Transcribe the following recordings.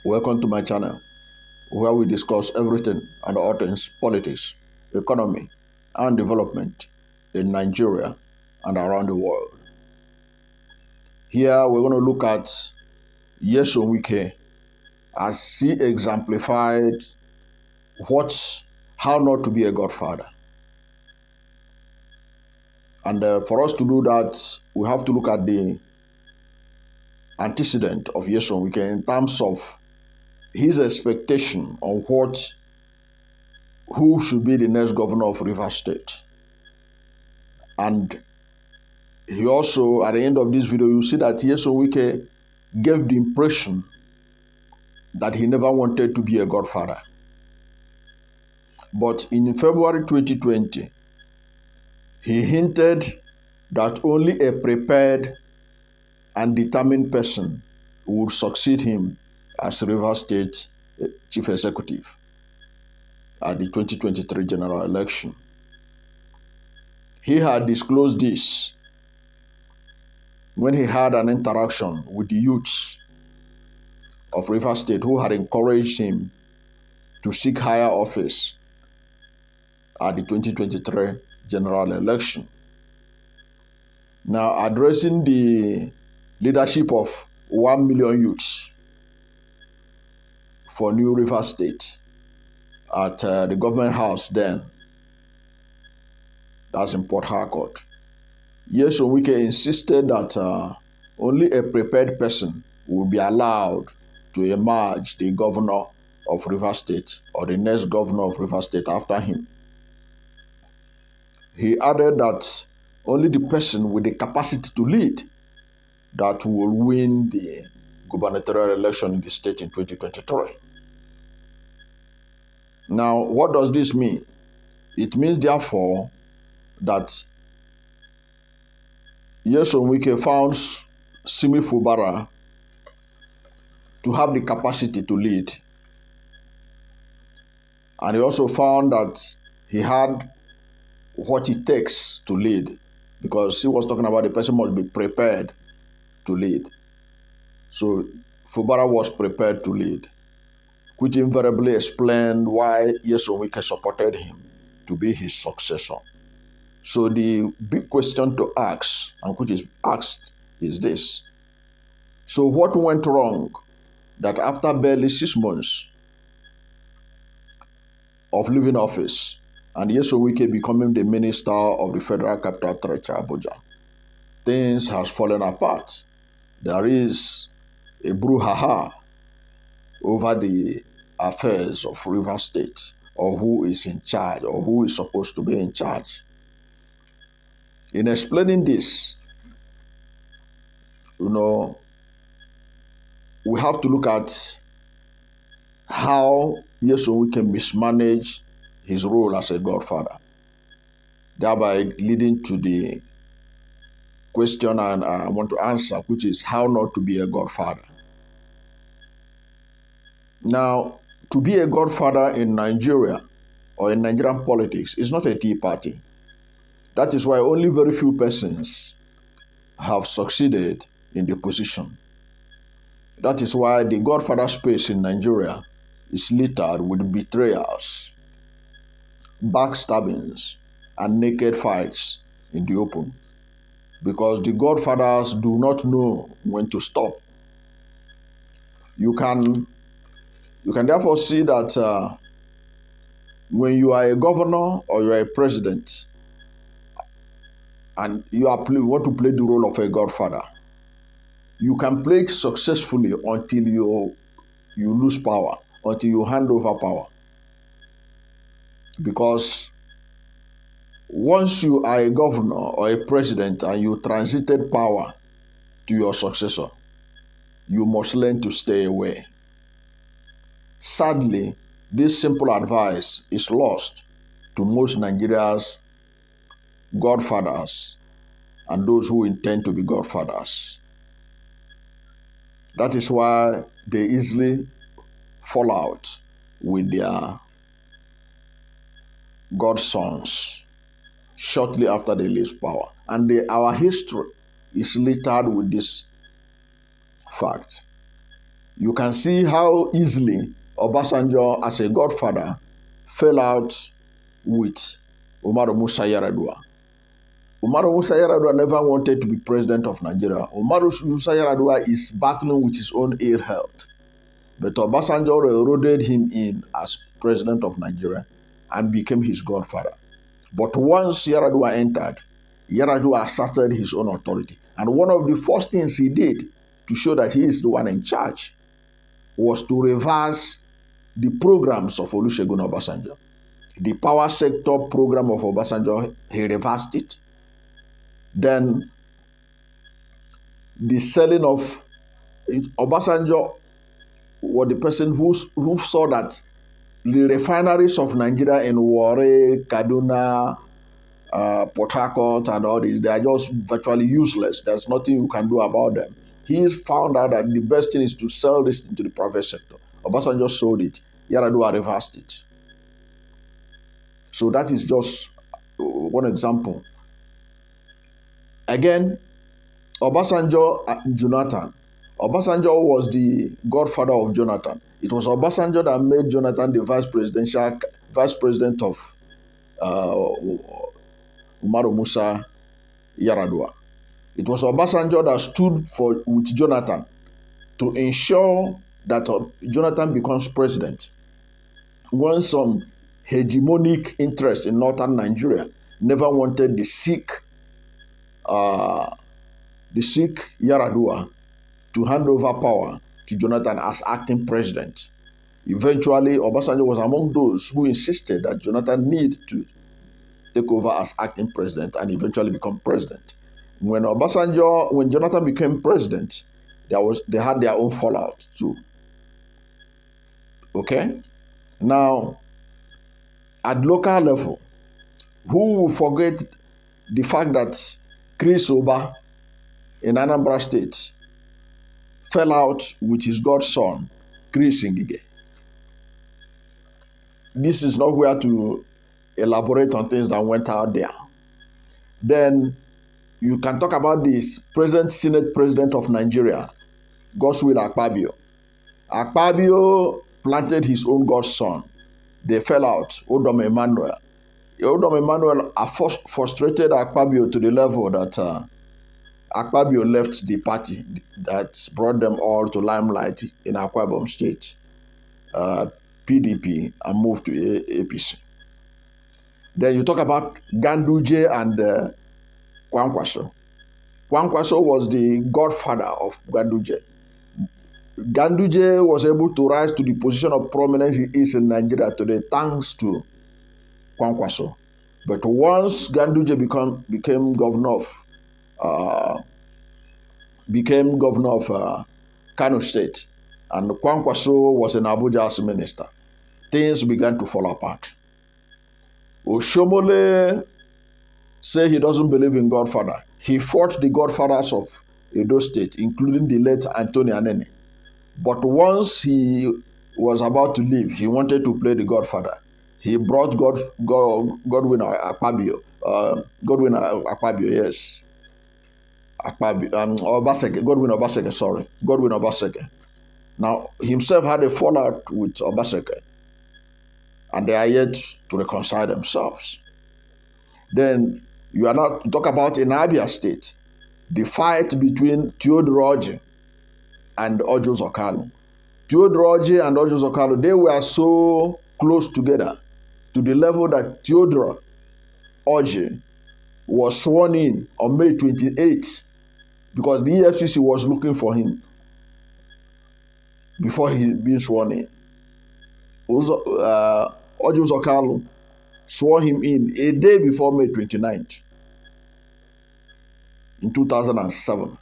Welcome to my channel, where we discuss everything and all things politics, economy, and development in Nigeria and around the world. Here we're going to look at Nyesom Wike as he exemplified how not to be a godfather. And for us to do that, we have to look at the antecedent of Nyesom Wike in terms of his expectation on who should be the next governor of Rivers State. And he also, at the end of this video, you see that Nyesom Wike gave the impression that he never wanted to be a godfather. But in February 2020, he hinted that only a prepared and determined person would succeed him as Rivers State Chief Executive at the 2023 general election. He had disclosed this when he had an interaction with the youths of Rivers State who had encouraged him to seek higher office at the 2023 general election. Now, addressing the leadership of 1 million youths for New Rivers State at the government house then, that's in Port Harcourt, Nyesom Wike insisted that only a prepared person would be allowed to emerge the governor of Rivers State or the next governor of Rivers State after him. He added that only the person with the capacity to lead that will win the gubernatorial election in the state in 2023. Now, what does this mean? It means, therefore, that Nyesom Wike found Simi Fubara to have the capacity to lead. And he also found that he had what it takes to lead, because he was talking about the person must be prepared to lead. So Fubara was prepared to lead, which invariably explained why Nyesom Wike supported him to be his successor. So the big question to ask, and which is asked, is this. So what went wrong that after barely 6 months of leaving office and Nyesom Wike becoming the minister of the Federal Capital Territory, Abuja, things has fallen apart? There is a brouhaha over the affairs of Rivers State, or who is in charge, or who is supposed to be in charge. In explaining this, we have to look at how Nyesom Wike mismanaged his role as a godfather, thereby leading to the question and I want to answer, which is how not to be a godfather. Now, to be a godfather in Nigeria or in Nigerian politics is not a tea party. That is why only very few persons have succeeded in the position. That is why the godfather space in Nigeria is littered with betrayals, backstabbings, and naked fights in the open, because the godfathers do not know when to stop. You can therefore see that when you are a governor or you are a president and you want to play the role of a godfather, you can play it successfully until you lose power, until you hand over power. Because once you are a governor or a president and you transited power to your successor, you must learn to stay away. Sadly, this simple advice is lost to most Nigeria's godfathers and those who intend to be godfathers. That is why they easily fall out with their godsons shortly after they leave power. And our history is littered with this fact. you can see how easily Obasanjo, as a godfather, fell out with Umaru Musa Yar'Adua. Umaru Musa Yar'Adua never wanted to be president of Nigeria. Umaru Musa Yar'Adua is battling with his own ill health. But Obasanjo eroded him in as president of Nigeria and became his godfather. But once Yar'Adua entered, Yar'Adua asserted his own authority. And one of the first things he did to show that he is the one in charge was to reverse the programs of Olusegun Obasanjo. The power sector program of Obasanjo, he reversed it. Then the selling of Obasanjo was the person who saw that the refineries of Nigeria in Warri, Kaduna, Port Harcourt and all this, they are just virtually useless. There's nothing you can do about them. He found out that the best thing is to sell this into the private sector. Obasanjo sold it. Yar'Adua reversed it. So that is just one example. Again, Obasanjo and Jonathan. Obasanjo was the godfather of Jonathan. It was Obasanjo that made Jonathan the vice president of Umaru Musa Yar'Adua. It was Obasanjo that stood with Jonathan to ensure that Jonathan becomes president when some hegemonic interest in northern Nigeria never wanted the Sikh Yar'Adua to hand over power to Jonathan as acting president. Eventually, Obasanjo was among those who insisted that Jonathan need to take over as acting president and eventually become president. When Jonathan became president, they had their own fallout too. Okay? Now, at local level, who will forget the fact that Chris Oba in Anambra State fell out with his godson, Chris Ngige? This is not where to elaborate on things that went out there. Then you can talk about this present Senate President of Nigeria, Godswill Akpabio. Akpabio planted his own godson. They fell out, Odom Emmanuel. Odom Emmanuel frustrated Akpabio to the level that Akpabio left the party that brought them all to limelight in Akwa Ibom State, PDP, and moved to APC. Then you talk about Ganduje and Kwankwaso. Kwankwaso was the godfather of Ganduje. Ganduje was able to rise to the position of prominence he is in Nigeria today thanks to Kwankwaso. But once Ganduje became governor of Kano State, and Kwankwaso was in Abuja as minister, things began to fall apart. Oshomole said he doesn't believe in Godfather. He fought the godfathers of Edo State, including the late Anthony Anene. But once he was about to leave, he wanted to play the Godfather. He brought Godwin Akpabio. Godwin Obaseki. Now, himself had a fallout with Obaseki, and they are yet to reconcile themselves. Then you are not talk about in Abia State, the fight between Theodore Oji and Ojo Zokalu. Theodore Oji and Ojo Zokalu, they were so close together to the level that Theodore Oji was sworn in on May 28th because the EFCC was looking for him before he being sworn in. Ojo Zokalu swore him in a day before May 29th in 2007.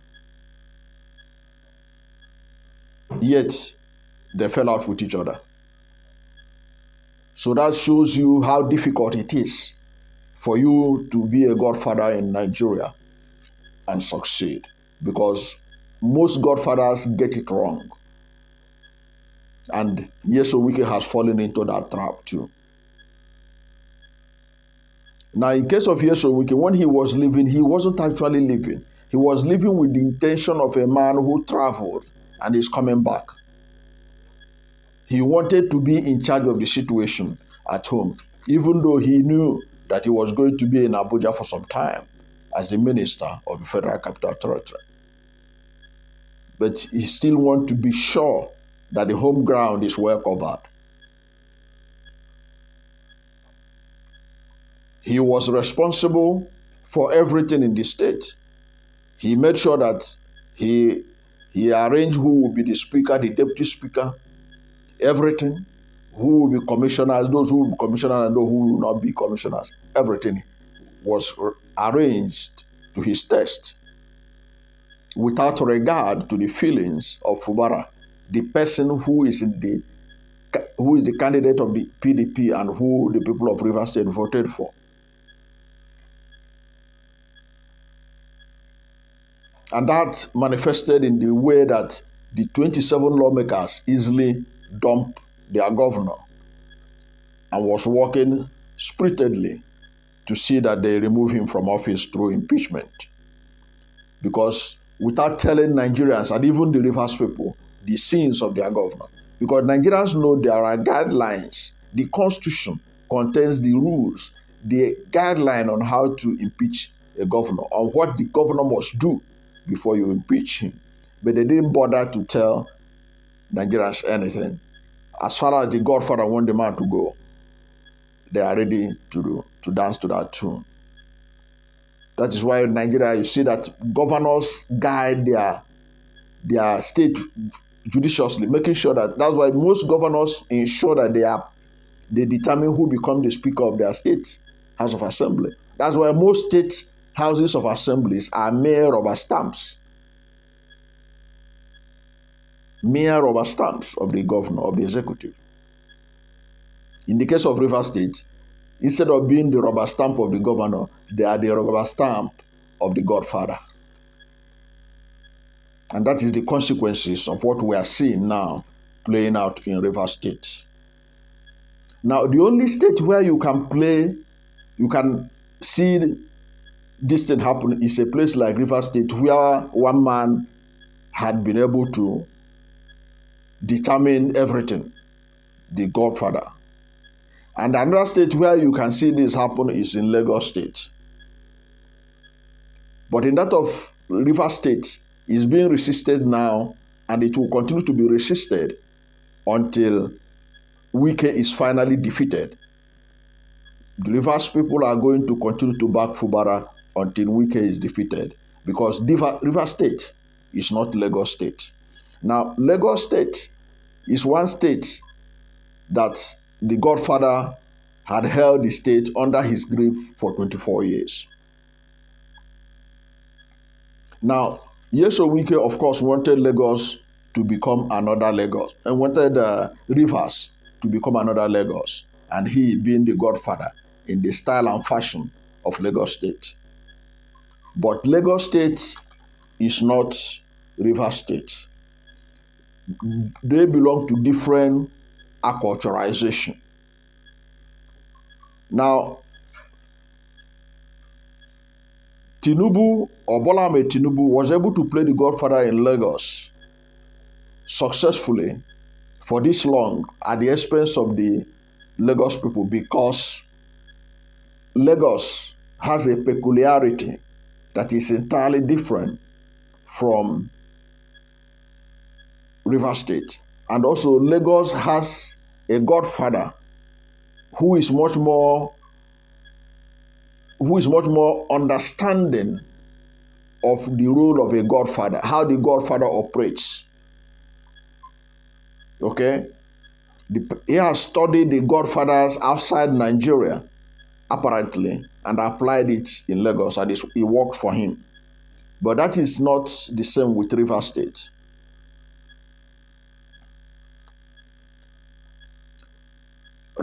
Yet, they fell out with each other. So that shows you how difficult it is for you to be a godfather in Nigeria and succeed, because most godfathers get it wrong. And Nyesom Wike has fallen into that trap too. Now, in case of Nyesom Wike, when he was living, he wasn't actually living. He was living with the intention of a man who traveled and is coming back. He wanted to be in charge of the situation at home, even though he knew that he was going to be in Abuja for some time as the minister of the Federal Capital Territory. But he still wants to be sure that the home ground is well covered. He was responsible for everything in the state. He made sure that he arranged who will be the speaker, the deputy speaker, everything, who will be commissioners, those who will be commissioners and those who will not be commissioners. Everything was arranged to his taste without regard to the feelings of Fubara, the person who is the candidate of the PDP and who the people of Rivers State voted for. And that manifested in the way that the 27 lawmakers easily dumped their governor and was working spiritedly to see that they remove him from office through impeachment. Because without telling Nigerians and even the Rivers people the sins of their governor, because Nigerians know there are guidelines. The Constitution contains the rules, the guideline on how to impeach a governor, on what the governor must do before you impeach him. But they didn't bother to tell Nigerians anything. As far as the Godfather want the man to go, they are ready to dance to that tune. That is why in Nigeria you see that governors guide their state judiciously, making sure that's why most governors ensure that they determine who become the speaker of their state House of Assembly. That's why most state houses of assemblies are mere rubber stamps. Mere rubber stamps of the governor, of the executive. In the case of Rivers State, instead of being the rubber stamp of the governor, they are the rubber stamp of the Godfather. And that is the consequences of what we are seeing now playing out in Rivers State. Now, the only state where you can see this thing happen is a place like Rivers State, where one man had been able to determine everything, the Godfather. And another state where you can see this happen is in Lagos State. But in that of Rivers State, it's being resisted now, and it will continue to be resisted until Wike is finally defeated. The Rivers people are going to continue to back Fubara until Wike is defeated, because Rivers State is not Lagos State. Now, Lagos State is one state that the Godfather had held the state under his grip for 24 years. Now, Nyesom Wike, of course, wanted Lagos to become another Lagos, and wanted Rivers to become another Lagos, and he being the Godfather in the style and fashion of Lagos State. But Lagos State is not Rivers State. They belong to different acculturation. Now, Tinubu, or Bola Ahmed Tinubu, was able to play the Godfather in Lagos successfully for this long at the expense of the Lagos people, because Lagos has a peculiarity that is entirely different from Rivers State. And also Lagos has a Godfather who is much more understanding of the role of a Godfather, how the Godfather operates. Okay? He has studied the Godfathers outside Nigeria, apparently, and applied it in Lagos, and it worked for him. But that is not the same with Rivers State.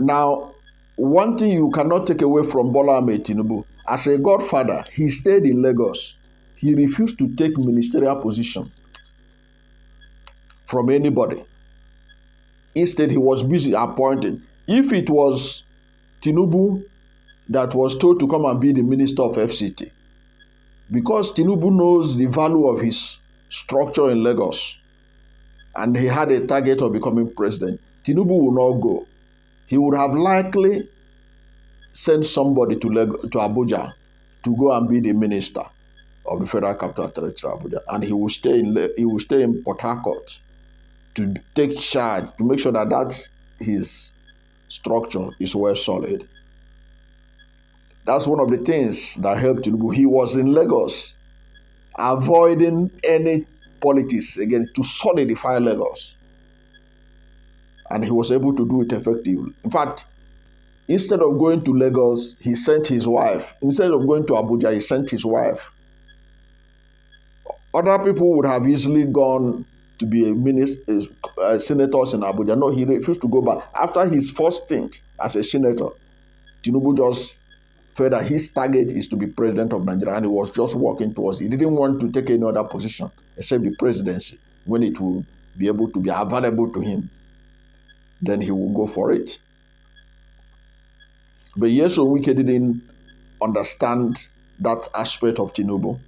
Now, one thing you cannot take away from Bola Ahmed Tinubu, as a Godfather, he stayed in Lagos. He refused to take ministerial position from anybody. Instead, he was busy appointing. If it was Tinubu that was told to come and be the minister of FCT, because Tinubu knows the value of his structure in Lagos, and he had a target of becoming president, Tinubu will not go. He would have likely sent somebody to Abuja to go and be the minister of the Federal Capital Territory, Abuja, and he will stay in Port Harcourt to take charge, to make sure that his structure is well solid. That's one of the things that helped Tinubu. He was in Lagos, avoiding any politics again to solidify Lagos. And he was able to do it effectively. In fact, instead of going to Lagos, he sent his wife. Instead of going to Abuja, he sent his wife. Other people would have easily gone to be senators in Abuja. No, he refused to go back. After his first stint as a senator, Tinubu just felt that his target is to be president of Nigeria, and he was just working towards it. He didn't want to take any other position except the presidency when it will be able to be available to him. Then he will go for it. But Nyesom Wike didn't understand that aspect of Tinubu.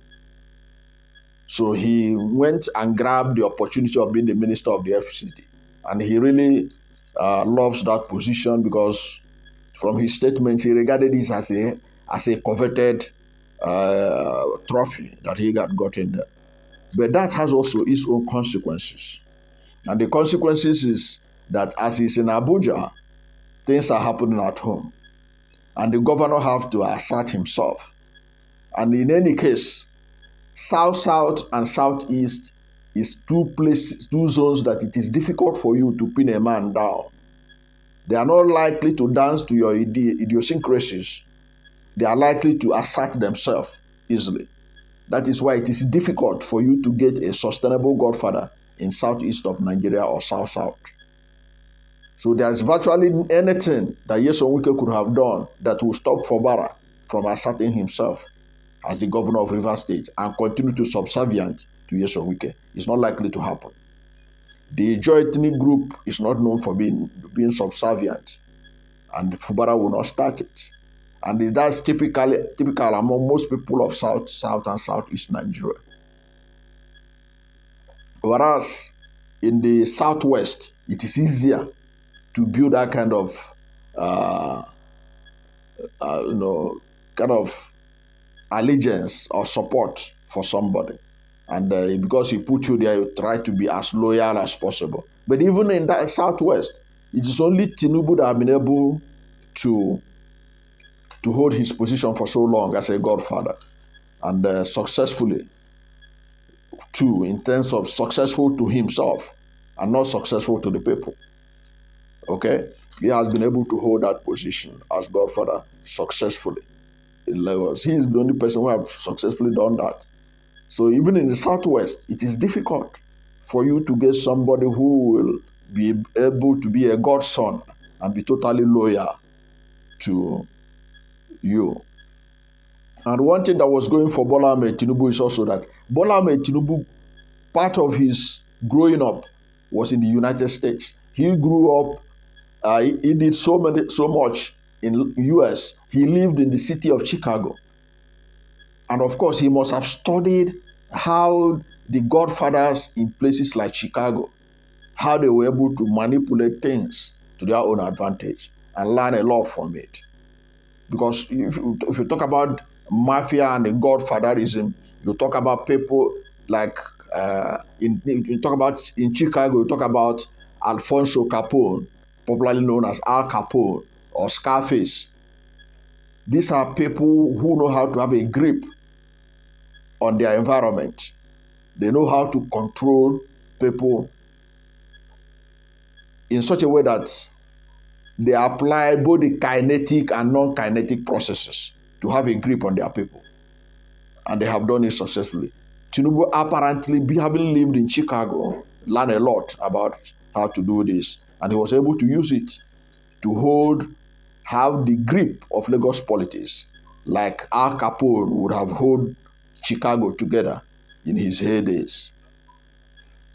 So he went and grabbed the opportunity of being the minister of the FCT. And he really loves that position because from his statements, he regarded this as a coveted trophy that he had gotten there. But that has also its own consequences. And the consequences is that as he's in Abuja, things are happening at home. And the governor have to assert himself. And in any case, South and Southeast is two zones that it is difficult for you to pin a man down. They are not likely to dance to your idiosyncrasies. They are likely to assert themselves easily. That is why it is difficult for you to get a sustainable godfather in Southeast of Nigeria or South. So there's virtually anything that Nyesom Wike could have done that will stop Fubara from asserting himself as the governor of Rivers State and continue to subservient to Nyesom Wike. It's not likely to happen. The Ijaw ethnic group is not known for being subservient, and Fubara will not start it. And that's typical among most people of South and Southeast Nigeria. Whereas in the Southwest, it is easier to build that kind of allegiance or support for somebody. And because he put you there, you try to be as loyal as possible. But even in that Southwest, it is only Tinubu that have been able to hold his position for so long as a godfather. And successfully, too, in terms of successful to himself and not successful to the people. Okay? He has been able to hold that position as godfather successfully in Lagos. He is the only person who has successfully done that. So even in the Southwest, it is difficult for you to get somebody who will be able to be a godson and be totally loyal to you. And one thing that was going for Bola Ahmed Tinubu is also that Bola Ahmed Tinubu, part of his growing up was in the United States. He grew up, he did so much in the US. He lived in the city of Chicago. And of course, he must have studied how the godfathers in places like Chicago, how they were able to manipulate things to their own advantage and learn a lot from it. Because if you talk about mafia and the Godfatherism, you talk about people like, you talk about in Chicago, you talk about Alfonso Capone, popularly known as Al Capone or Scarface. These are people who know how to have a grip on their environment. They know how to control people in such a way that they apply both the kinetic and non-kinetic processes to have a grip on their people. And they have done it successfully. Tinubu, apparently, having lived in Chicago, learned a lot about how to do this. And he was able to use it to have the grip of Lagos politics, like Al Capone would have held Chicago together in his heydays.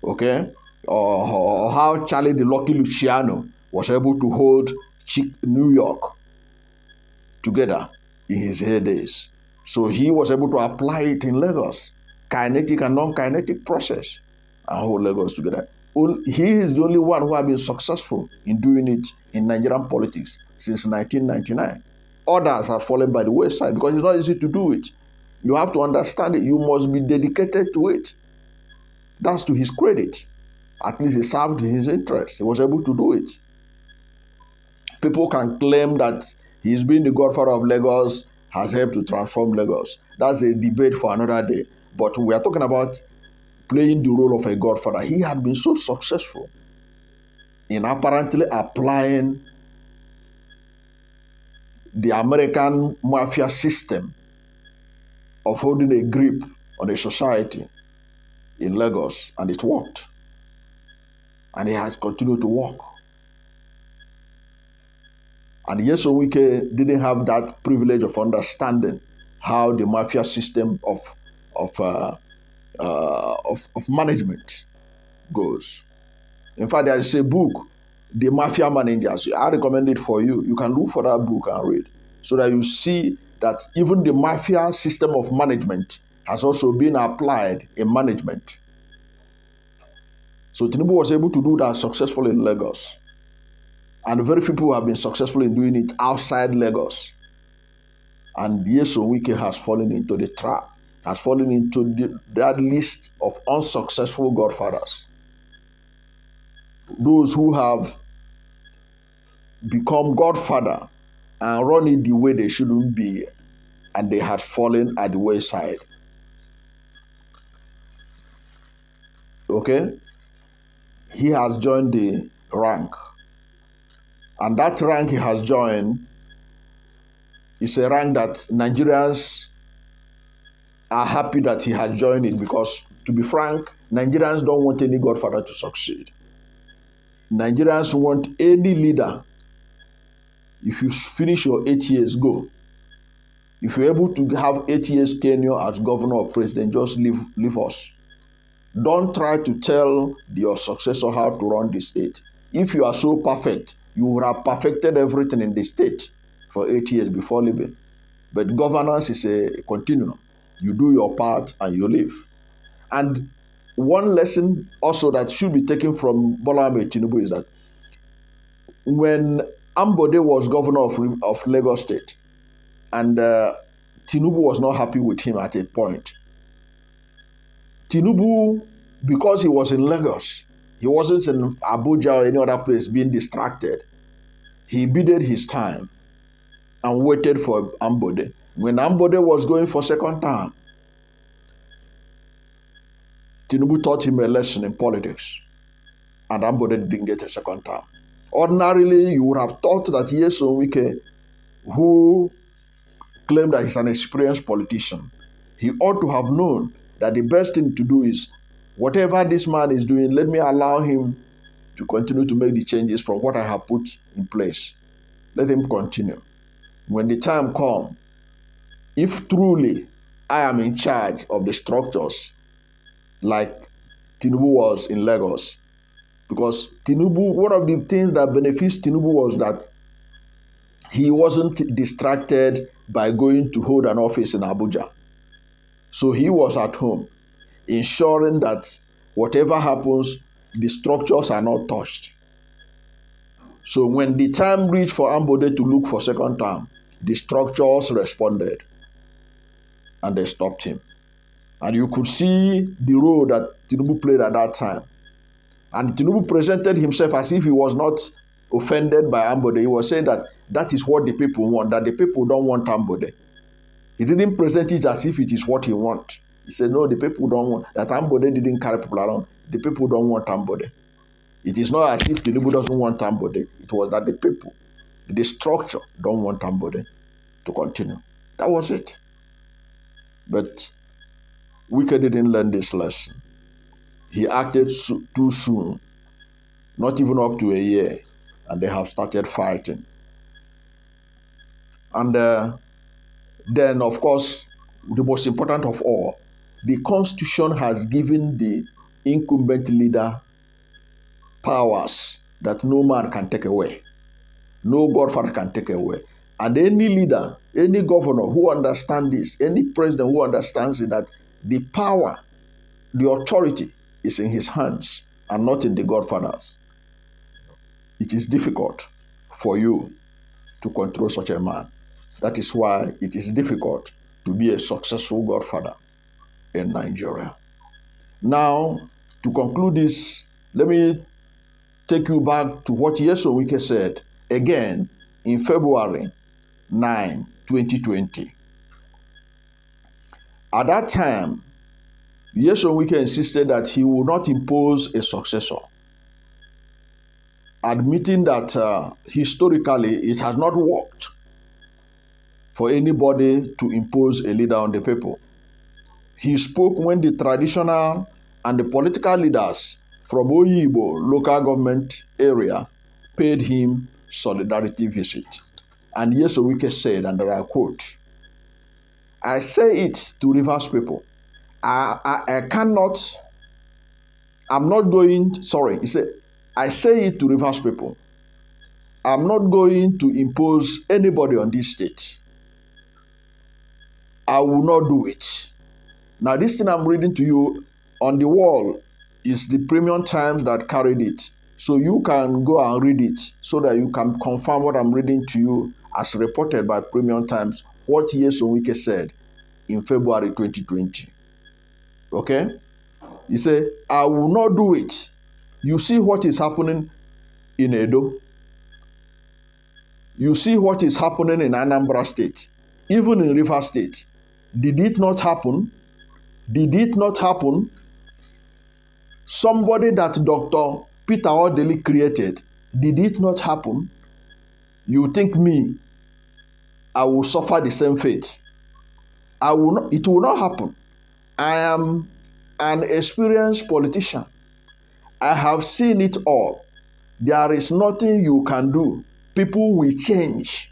Okay? Or how Charlie the Lucky Luciano was able to hold New York together in his heydays. So he was able to apply it in Lagos, kinetic and non-kinetic process, and hold Lagos together. he is the only one who has been successful in doing it in Nigerian politics since 1999. Others have fallen by the wayside because it's not easy to do it. You have to understand it. You must be dedicated to it. That's to his credit. At least he served his interest. He was able to do it. People can claim that he's been the godfather of Lagos, has helped to transform Lagos. That's a debate for another day. But we are talking about playing the role of a godfather. He had been so successful in apparently applying the American mafia system of holding a grip on a society in Lagos, and it worked. And it has continued to work. And Nyesom Wike didn't have that privilege of understanding how the mafia system of management goes. In fact, there is a book, The Mafia Managers. I recommend it for you. You can look for that book and read, so that you see that even the mafia system of management has also been applied in management. So Tinubu was able to do that successfully in Lagos. And very few people have been successful in doing it outside Lagos. And Nyesom Wike has fallen into the trap, has fallen into that list of unsuccessful godfathers. Those who have become godfather and run it the way they shouldn't be, and they had fallen at the wayside. Okay? He has joined the rank. And that rank he has joined is a rank that Nigerians are happy that he had joined it, because, to be frank, Nigerians don't want any godfather to succeed. Nigerians want any leader. If you finish your 8 years, go. If you're able to have 8 years tenure as governor or president, just leave us. Don't try to tell your successor how to run the state. If you are so perfect, you would have perfected everything in the state for 8 years before leaving. But governance is a continuum. You do your part and you leave. And one lesson also that should be taken from Bola Ahmed Tinubu is that when Ambode was governor of Lagos State, and Tinubu was not happy with him at a point, Tinubu, because he was in Lagos, he wasn't in Abuja or any other place being distracted, he bided his time and waited for Ambode. When Ambode was going for second term, Tinubu taught him a lesson in politics, and Ambode didn't get a second term. Ordinarily, you would have thought that Nyesom Wike, who claimed that he's an experienced politician, he ought to have known that the best thing to do is, whatever this man is doing, let me allow him to continue to make the changes from what I have put in place. Let him continue. When the time comes, if truly I am in charge of the structures like Tinubu was in Lagos, because Tinubu, one of the things that benefits Tinubu was that he wasn't distracted by going to hold an office in Abuja. So he was at home, ensuring that whatever happens, the structures are not touched. So when the time reached for Ambode to look for second term, the structures responded and they stopped him. And you could see the role that Tinubu played at that time. And Tinubu presented himself as if he was not offended by Ambode. He was saying that that is what the people want, that the people don't want Ambode. He didn't present it as if it is what he wants. He said, no, the people don't want, that Ambode didn't carry people around. The people don't want Ambode. It is not as if Tinubu doesn't want Ambode. It was that the people, the structure, don't want Ambode to continue. That was it. But Wike didn't learn this lesson. He acted too soon, not even up to a year, and they have started fighting. And then, of course, the most important of all, the Constitution has given the incumbent leader powers that no man can take away. No godfather can take away. And any leader, any governor who understands this, any president who understands it, that the power, the authority is in his hands. and not in the Godfathers, it is difficult for you to control such a man. That is why it is difficult to be a successful Godfather in Nigeria. Now, to conclude this, let me take you back to what Nyesom Wike said again in February 9, 2020. At that time, Nyesom Wike insisted that he would not impose a successor, admitting that historically it has not worked for anybody to impose a leader on the people. He spoke when the traditional and the political leaders from Oyibo local government area paid him solidarity visit. And Nyesom Wike said, and I quote, "I say it to Rivers people. I cannot, I'm not going, sorry, he said, I say it to Rivers people. I'm not going to impose anybody on this state. I will not do it." Now, this thing I'm reading to you on the wall is the Premium Times that carried it. So you can go and read it so that you can confirm what I'm reading to you as reported by Premium Times, what Nyesom Wike said in February 2020. Okay? He said, "I will not do it." You see what is happening in Edo. You see what is happening in Anambra State, even in Rivers State. Did it not happen? Did it not happen? Somebody that Dr. Peter Odili created, did it not happen? You think me, I will suffer the same fate? I will not, it will not happen. I am an experienced politician. I have seen it all. There is nothing you can do. People will change.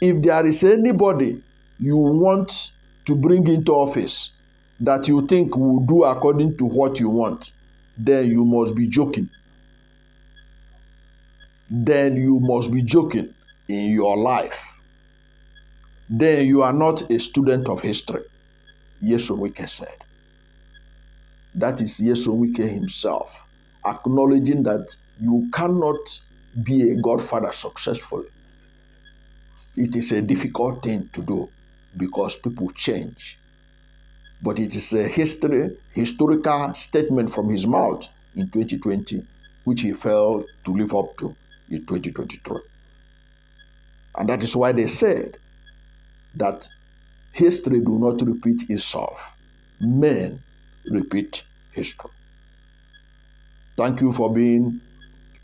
If there is anybody you want to bring into office that you think will do according to what you want, then you must be joking. Then you must be joking in your life. Then you are not a student of history. Nyesom Wike said. That is Nyesom Wike himself acknowledging that you cannot be a godfather successfully. It is a difficult thing to do because people change. But it is a historical statement from his mouth in 2020, which he failed to live up to in 2023. And that is why they said that history do not repeat itself. Men repeat history. Thank you for being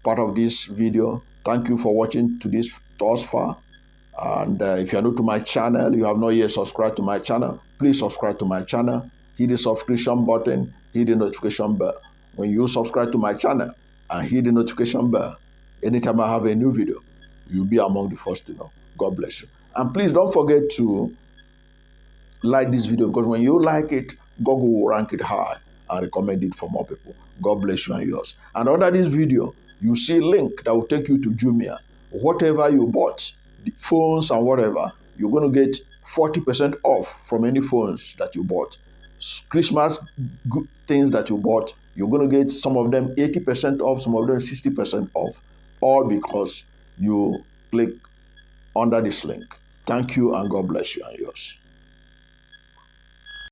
part of this video. Thank you for watching to this thus far. And if you are new to my channel, you have not yet subscribed to my channel, please subscribe to my channel. Hit the subscription button, hit the notification bell. When you subscribe to my channel and hit the notification bell, anytime I have a new video, you'll be among the first to know. God bless you. And please don't forget to like this video, because when you like it, Google will rank it high and recommend it for more people. God bless you and yours. And under this video, you see a link that will take you to Jumia. Whatever you bought, the phones and whatever, you're going to get 40% off from any phones that you bought. Christmas good things that you bought, you're going to get some of them 80% off, some of them 60% off, all because you click under this link. Thank you and God bless you and yours.